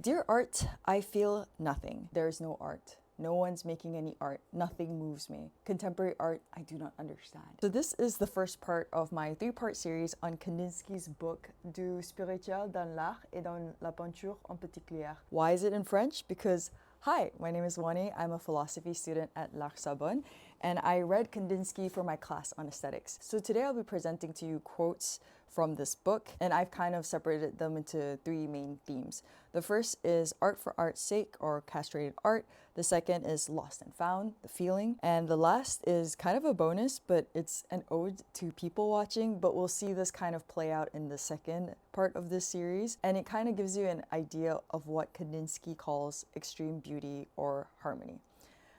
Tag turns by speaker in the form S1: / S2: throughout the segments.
S1: Dear art, I feel nothing. There is no art. No one's making any art. Nothing moves me. Contemporary art, I do not understand. So this is the first part of my three-part series on Kandinsky's book Du spirituel dans l'art et dans la peinture en particulier. Why is it in French? Because hi, my name is Wani. I'm a philosophy student at L'Art Sorbonne, and I read Kandinsky for my class on aesthetics. So today I'll be presenting to you quotes from this book, and I've kind of separated them into three main themes. The first is art for art's sake, or castrated art. The second is lost and found, the feeling. And the last is kind of a bonus, but it's an ode to people watching, but we'll see this kind of play out in the second part of this series. And it kind of gives you an idea of what Kandinsky calls extreme beauty or harmony.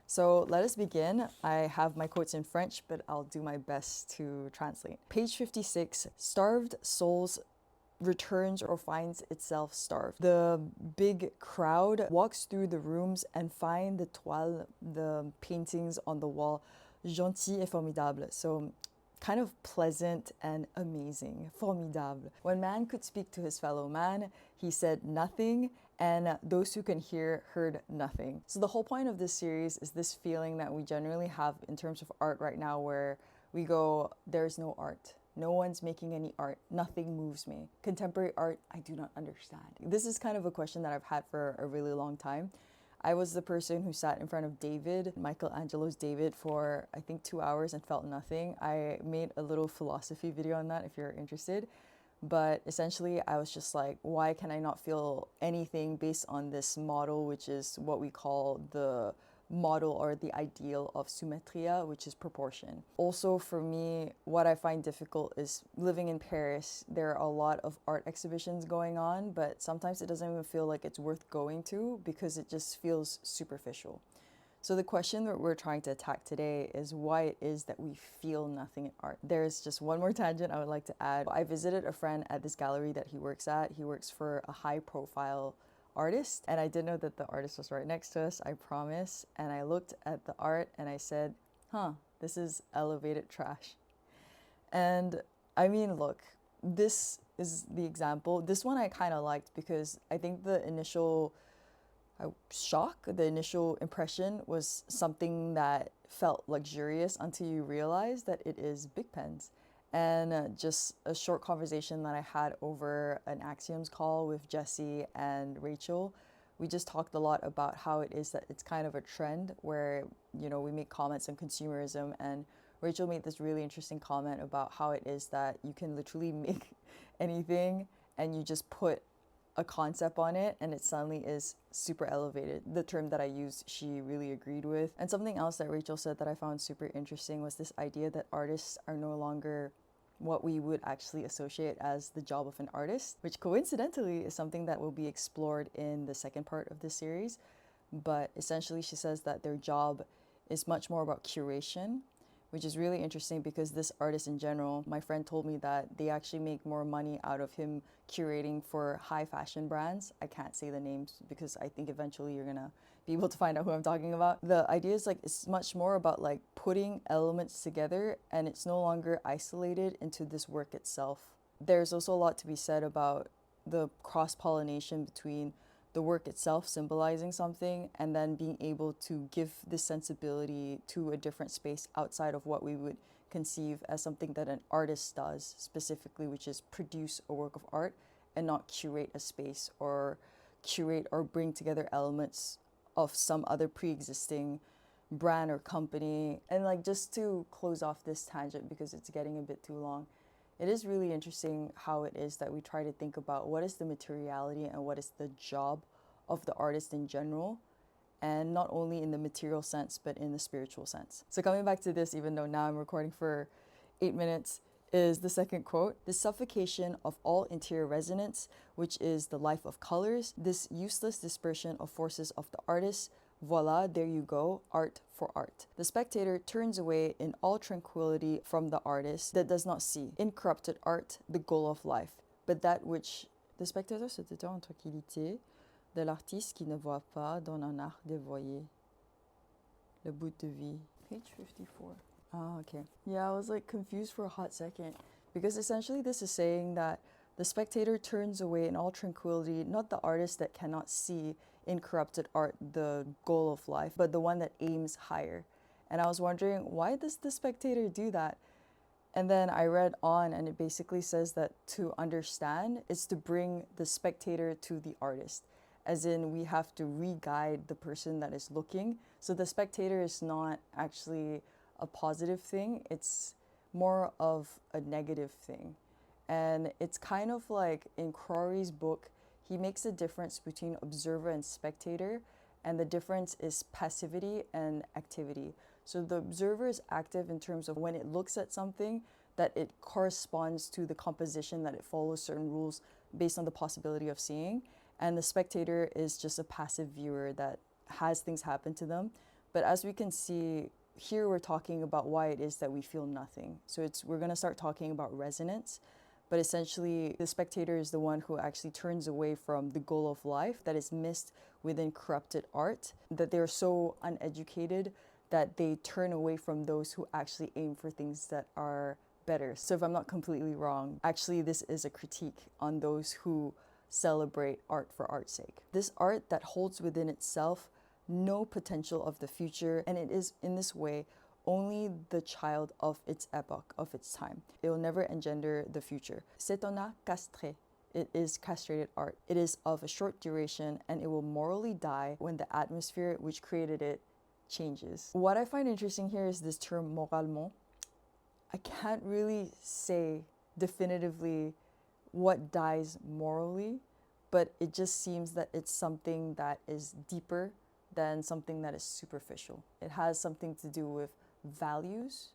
S1: So let us begin. I have my quotes in French, but I'll do my best to translate. Page 56, starved souls returns or finds itself starved. The big crowd walks through the rooms and find the toiles, the paintings on the wall, gentil et formidable. So kind of pleasant and amazing, formidable. When man could speak to his fellow man, he said nothing, and those who can hear heard nothing. So the whole point of this series is this feeling that we generally have in terms of art right now, where we go, there's no art. No one's making any art. Nothing moves me. Contemporary art, I do not understand. This is kind of a question that I've had for a really long time. I was the person who sat in front of David, Michelangelo's David, for I think 2 hours and felt nothing. I made a little philosophy video on that if you're interested. But essentially, I was just like, why can I not feel anything based on this model, which is what we call the model or the ideal of symmetria, which is proportion. Also for me, what I find difficult is living in Paris. There are a lot of art exhibitions going on, but sometimes it doesn't even feel like it's worth going to because it just feels superficial. So the question that we're trying to attack today is why it is that we feel nothing in art. There's just one more tangent I would like to add. I visited a friend at this gallery that he works at. He works for a high profile artist, and I didn't know that the artist was right next to us, I promise. And I looked at the art and I said, this is elevated trash. And I mean, look, this is the example. This one I kind of liked because I think the initial shock, the initial impression was something that felt luxurious until you realize that it is big pens. And just a short conversation that I had over an Axioms call with Jesse and Rachel. We just talked a lot about how it is that it's kind of a trend where, you know, we make comments on consumerism, and Rachel made this really interesting comment about how it is that you can literally make anything and you just put a concept on it and it suddenly is super elevated. The term that I used, she really agreed with. And something else that Rachel said that I found super interesting was this idea that artists are no longer what we would actually associate as the job of an artist, which coincidentally is something that will be explored in the second part of this series. But essentially she says that their job is much more about curation, which is really interesting because this artist in general, my friend told me that they actually make more money out of him curating for high fashion brands. I can't say the names because I think eventually you're gonna be able to find out who I'm talking about. The idea is like, it's much more about like putting elements together, and it's no longer isolated into this work itself. There's also a lot to be said about the cross-pollination between the work itself symbolizing something and then being able to give this sensibility to a different space outside of what we would conceive as something that an artist does specifically, which is produce a work of art and not curate a space or curate or bring together elements of some other pre-existing brand or company. And like, just to close off this tangent because it's getting a bit too long, it is really interesting how it is that we try to think about what is the materiality and what is the job of the artist in general, and not only in the material sense, but in the spiritual sense. So coming back to this, even though now I'm recording for 8 minutes, is the second quote. The suffocation of all interior resonance, which is the life of colors, this useless dispersion of forces of the artist, voila, there you go, art for art. The spectator turns away in all tranquility from the artist that does not see. Incorrupted art, the goal of life, but that which the spectateur se détend en tranquillité de l'artiste qui ne voit pas dans un art dévoyé. Le bout de vie. Page 54. Oh, okay. Yeah, I was like confused for a hot second because essentially this is saying that The spectator turns away in all tranquility, not the artist that cannot see in corrupted art the goal of life, but the one that aims higher. And I was wondering, why does the spectator do that? And then I read on, and it basically says that to understand is to bring the spectator to the artist. As in, we have to re-guide the person that is looking. So the spectator is not actually a positive thing, it's more of a negative thing. And it's kind of like in Crowley's book, he makes a difference between observer and spectator, and the difference is passivity and activity. So the observer is active in terms of when it looks at something, that it corresponds to the composition, that it follows certain rules based on the possibility of seeing. And the spectator is just a passive viewer that has things happen to them. But as we can see, here we're talking about why it is that we feel nothing. So we're going to start talking about resonance. But essentially, the spectator is the one who actually turns away from the goal of life that is missed within corrupted art, that they're so uneducated that they turn away from those who actually aim for things that are better. So if I'm not completely wrong, actually this is a critique on those who celebrate art for art's sake. This art that holds within itself no potential of the future, and it is in this way only the child of its epoch, of its time. It will never engender the future. C'est un art castré. It is castrated art. It is of a short duration, and it will morally die when the atmosphere which created it changes. What I find interesting here is this term moralement. I can't really say definitively what dies morally, but it just seems that it's something that is deeper than something that is superficial. It has something to do with values,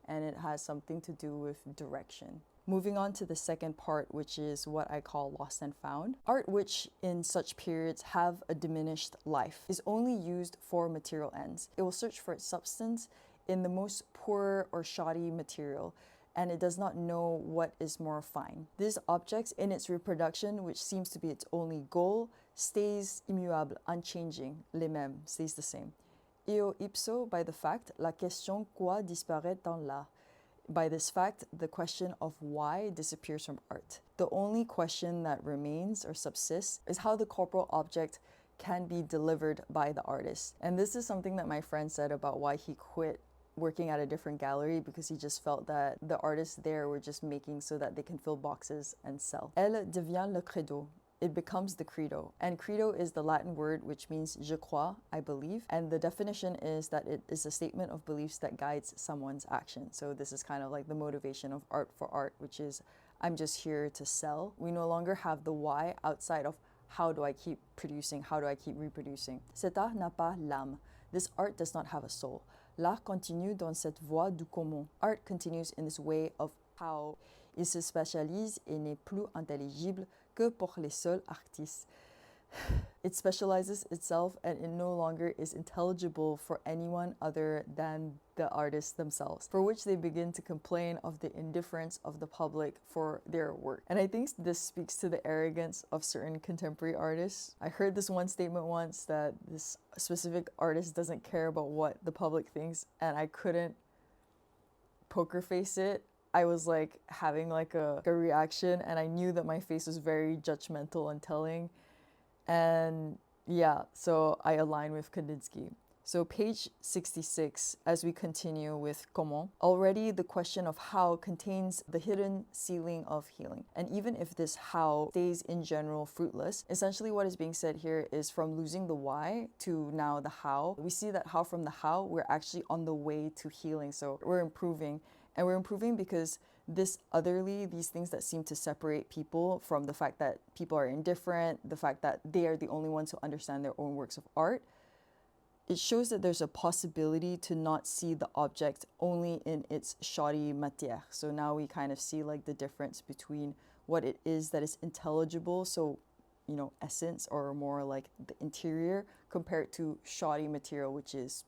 S1: and it has something to do with direction. Moving on to the second part, which is what I call lost and found. Art which in such periods have a diminished life is only used for material ends. It will search for its substance in the most poor or shoddy material, and it does not know what is more fine. These objects in its reproduction, which seems to be its only goal, stays immuable, unchanging, les mêmes, stays the same. Eo ipso, by the fact, la question quoi disparaît dans l'art. By this fact, the question of why disappears from art. The only question that remains or subsists is how the corporal object can be delivered by the artist. And this is something that my friend said about why he quit working at a different gallery, because he just felt that the artists there were just making so that they can fill boxes and sell. Elle devient le credo. It becomes the credo. And credo is the Latin word which means je crois, I believe. And the definition is that it is a statement of beliefs that guides someone's action. So this is kind of like the motivation of art for art, which is I'm just here to sell. We no longer have the why outside of how do I keep producing, how do I keep reproducing. Cet art n'a pas l'âme. This art does not have a soul. L'art continue dans cette voie du comment. Art continues in this way of how. Il se spécialise et n'est plus intelligible que pour les seuls artistes. It specializes itself, and it no longer is intelligible for anyone other than the artists themselves, for which they begin to complain of the indifference of the public for their work. And I think this speaks to the arrogance of certain contemporary artists. I heard this one statement once that this specific artist doesn't care about what the public thinks, and I couldn't poker face it. I was like having like a reaction, and I knew that my face was very judgmental and telling. And yeah, so I align with Kandinsky. So page 66, as we continue with comment, already the question of how contains the hidden ceiling of healing. And even if this how stays in general fruitless, essentially what is being said here is from losing the why to now the how. We see that how from the how, we're actually on the way to healing. So we're improving. And we're improving because this otherly, these things that seem to separate people from the fact that people are indifferent, the fact that they are the only ones who understand their own works of art, it shows that there's a possibility to not see the object only in its shoddy matière. So now we kind of see like the difference between what it is that is intelligible, so you know, essence, or more like the interior, compared to shoddy material, which is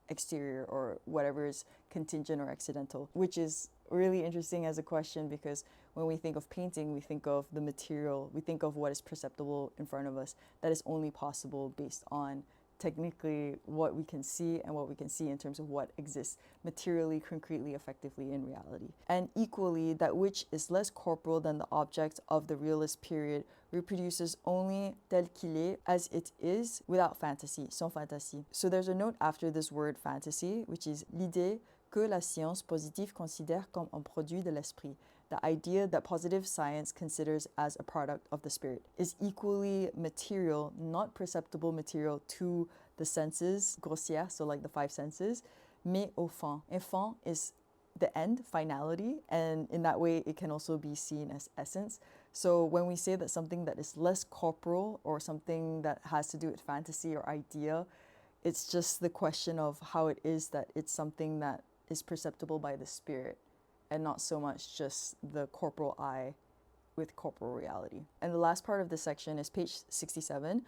S1: exterior or whatever is contingent or accidental, which is really interesting as a question, because when we think of painting, we think of the material, we think of what is perceptible in front of us that is only possible based on technically what we can see and what we can see in terms of what exists materially, concretely, effectively in reality. And equally, that which is less corporal than the object of the realist period reproduces only tel qu'il est, as it is, without fantasy, sans fantasy. So there's a note after this word fantasy, which is l'idée que la science positive considère comme un produit de l'esprit. The idea that positive science considers as a product of the spirit is equally material, not perceptible material to the senses, grossière, so like the five senses, mais au fond. Enfant is the end, finality, and in that way it can also be seen as essence. So when we say that something that is less corporal or something that has to do with fantasy or idea, it's just the question of how it is that it's something that is perceptible by the spirit, and not so much just the corporal eye with corporal reality. And the last part of this section is page 67.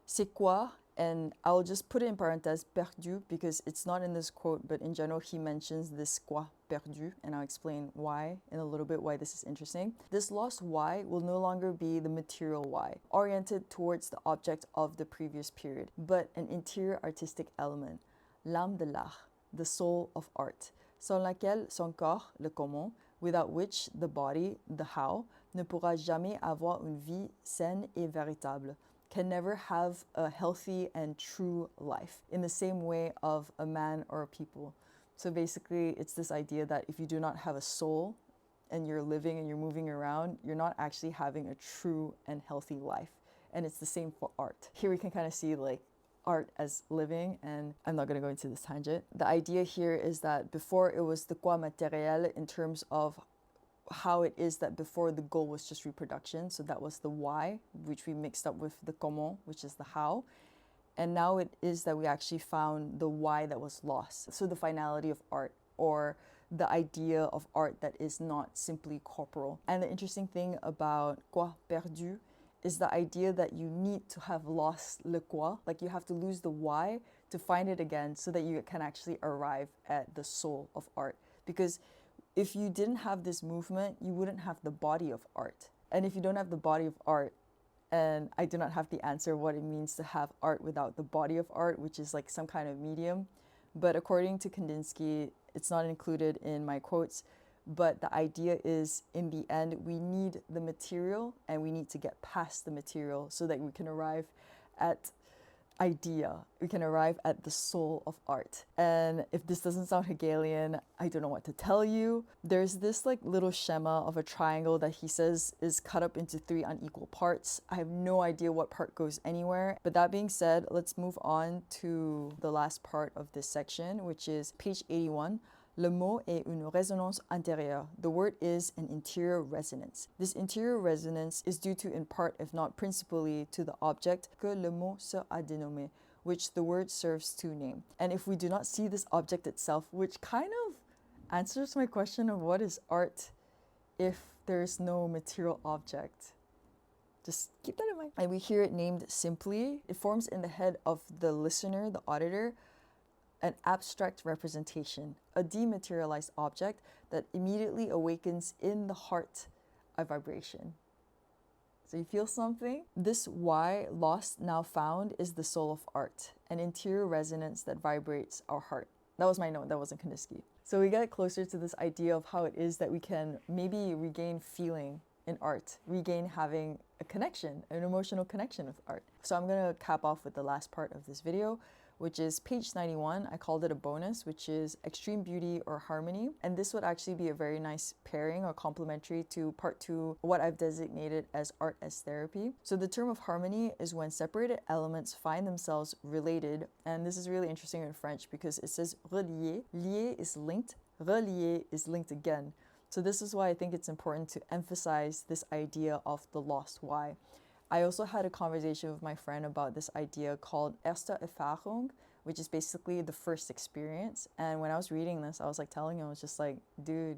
S1: C'est quoi? And I'll just put it in parenthèses, perdu, because it's not in this quote, but in general he mentions this quoi perdu, and I'll explain why in a little bit, why this is interesting. This lost why will no longer be the material why, oriented towards the object of the previous period, but an interior artistic element, l'âme de l'art, the soul of art, sans laquelle son corps, le comment, without which the body, the how, ne pourra jamais avoir une vie saine et véritable, can never have a healthy and true life, in the same way of a man or a people. So basically, it's this idea that if you do not have a soul and you're living and you're moving around, you're not actually having a true and healthy life. And it's the same for art. Here we can kind of see like art as living, and I'm not going to go into this tangent. The idea here is that before it was the quoi matériel in terms of how it is that before the goal was just reproduction, so that was the why, which we mixed up with the comment, which is the how, and now it is that we actually found the why that was lost. So the finality of art, or the idea of art that is not simply corporal. And the interesting thing about quoi perdu is the idea that you need to have lost le quoi, like you have to lose the why to find it again so that you can actually arrive at the soul of art. Because if you didn't have this movement, you wouldn't have the body of art. And if you don't have the body of art, and I do not have the answer of what it means to have art without the body of art, which is like some kind of medium, but according to Kandinsky, it's not included in my quotes, but the idea is, in the end, we need the material and we need to get past the material so that we can arrive at idea. We can arrive at the soul of art. And if this doesn't sound Hegelian, I don't know what to tell you. There's this like little schema of a triangle that he says is cut up into 3 unequal parts. I have no idea what part goes anywhere. But that being said, let's move on to the last part of this section, which is page 81. Le mot est une résonance intérieure. The word is an interior resonance. This interior resonance is due to, in part, if not principally, to the object que le mot sert à dénommer, which the word serves to name. And if we do not see this object itself, which kind of answers my question of what is art if there is no material object. Just keep that in mind. And we hear it named simply. It forms in the head of the listener, the auditor, an abstract representation, a dematerialized object that immediately awakens in the heart a vibration. So you feel something? This why, lost, now found, is the soul of art, an interior resonance that vibrates our heart. That was my note, that wasn't Kandinsky. So we get closer to this idea of how it is that we can maybe regain feeling in art, regain having a connection, an emotional connection with art. So I'm gonna cap off with the last part of this video, which is page 91. I called it a bonus, which is extreme beauty or harmony. And this would actually be a very nice pairing or complementary to part 2, what I've designated as art as therapy. So the term of harmony is when separated elements find themselves related. And this is really interesting in French because it says relié. Lié is linked, relié is linked again. So this is why I think it's important to emphasize this idea of the lost why. I also had a conversation with my friend about this idea called erste Erfahrung, which is basically the first experience. And when I was reading this, I was like telling him, I was just like, dude,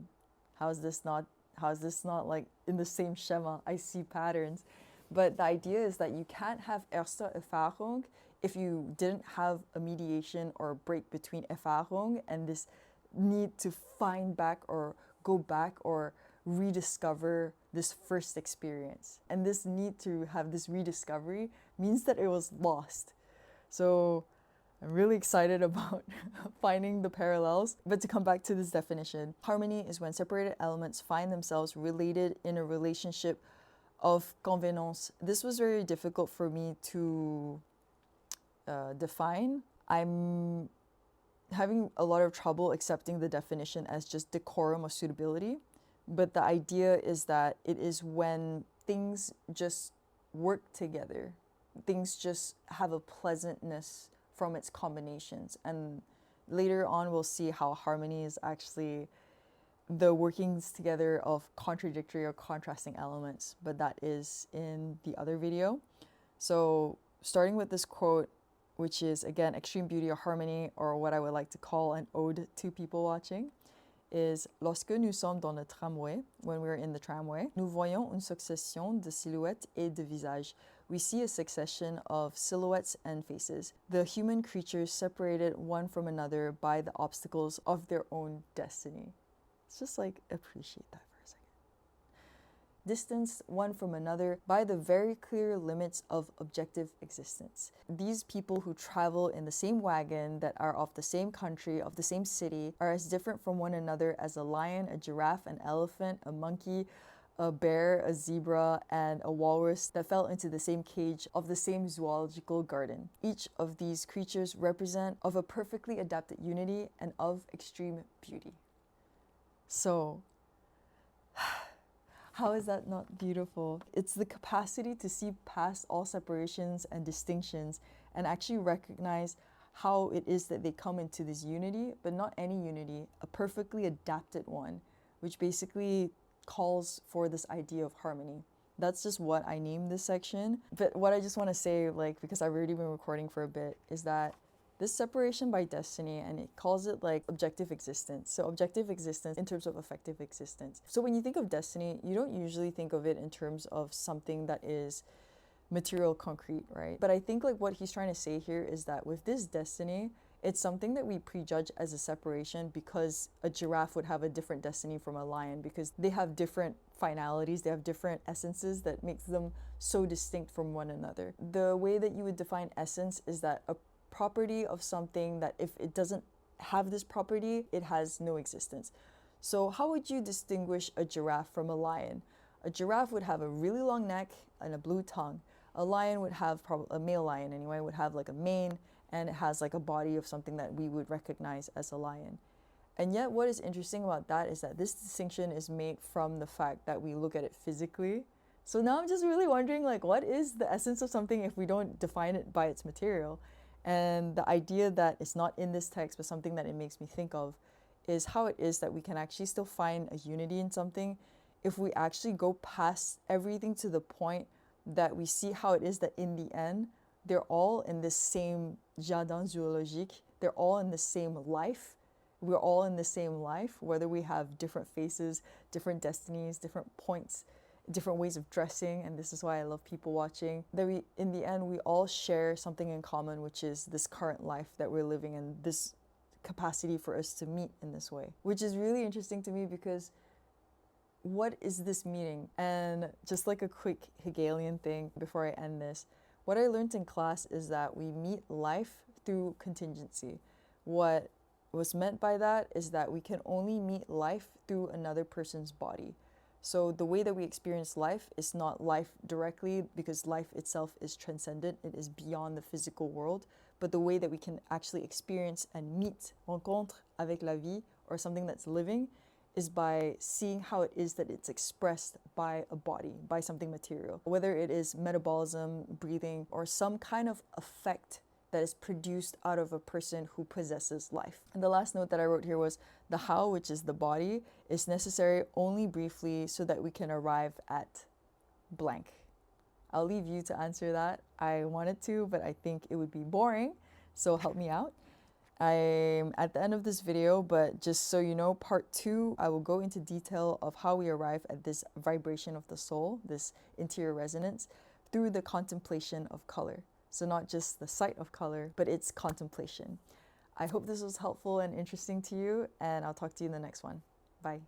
S1: how is this not like in the same schema? I see patterns. But the idea is that you can't have erste Erfahrung if you didn't have a mediation or a break between Erfahrung and this need to find back or go back or rediscover this first experience. And this need to have this rediscovery means that it was lost. So I'm really excited about finding the parallels. But to come back to this definition, harmony is when separated elements find themselves related in a relationship of convenance. This was very difficult for me to define. I'm having a lot of trouble accepting the definition as just decorum or suitability. But the idea is that it is when things just work together. Things just have a pleasantness from its combinations. And later on, we'll see how harmony is actually the workings together of contradictory or contrasting elements. But that is in the other video. So starting with this quote, which is again, extreme beauty or harmony, or what I would like to call an ode to people watching, is lorsque nous sommes dans le tramway, when we're in the tramway, nous voyons une succession de silhouettes et de visages. We see a succession of silhouettes and faces, the human creatures separated one from another by the obstacles of their own destiny. It's just like, appreciate that for a second. Distanced one from another by the very clear limits of objective existence. These people who travel in the same wagon, that are of the same country, of the same city, are as different from one another as a lion, a giraffe, an elephant, a monkey, a bear, a zebra, and a walrus that fell into the same cage of the same zoological garden. Each of these creatures represent of a perfectly adapted unity and of extreme beauty. So, how is that not beautiful? It's the capacity to see past all separations and distinctions and actually recognize how it is that they come into this unity, but not any unity, a perfectly adapted one, which basically calls for this idea of harmony. That's just what I named this section. But what I just want to say, like, because I've already been recording for a bit, is that this separation by destiny, and it calls it like objective existence. So objective existence in terms of effective existence. So when you think of destiny, you don't usually think of it in terms of something that is material, concrete, right? But I think like what he's trying to say here is that with this destiny, it's something that we prejudge as a separation because a giraffe would have a different destiny from a lion because they have different finalities, they have different essences that makes them so distinct from one another. The way that you would define essence is that a property of something that if it doesn't have this property, it has no existence. So how would you distinguish a giraffe from a lion? A giraffe would have a really long neck and a blue tongue. A lion would have, a male lion anyway, would have like a mane, and it has like a body of something that we would recognize as a lion. And yet what is interesting about that is that this distinction is made from the fact that we look at it physically. So now I'm just really wondering, like, what is the essence of something if we don't define it by its material? And the idea that it's not in this text, but something that it makes me think of, is how it is that we can actually still find a unity in something if we actually go past everything to the point that we see how it is that in the end, they're all in this same jardin zoologique, they're all in the same life. We're all in the same life, whether we have different faces, different destinies, different points, different ways of dressing, and this is why I love people watching, that we, in the end, we all share something in common, which is this current life that we're living and this capacity for us to meet in this way, which is really interesting to me because what is this meeting? And just like a quick Hegelian thing before I end this, what I learned in class is that we meet life through contingency. What was meant by that is that we can only meet life through another person's body. So the way that we experience life is not life directly because life itself is transcendent, it is beyond the physical world, but the way that we can actually experience and meet, rencontre avec la vie, or something that's living, is by seeing how it is that it's expressed by a body, by something material. Whether it is metabolism, breathing, or some kind of effect that is produced out of a person who possesses life. And the last note that I wrote here was the how, which is the body, is necessary only briefly so that we can arrive at blank. I'll leave you to answer that. I wanted to, but I think it would be boring, so help me out. I'm at the end of this video, but just so you know, part 2, I will go into detail of how we arrive at this vibration of the soul, this interior resonance, through the contemplation of color. So not just the sight of color, but its contemplation. I hope this was helpful and interesting to you, and I'll talk to you in the next one. Bye.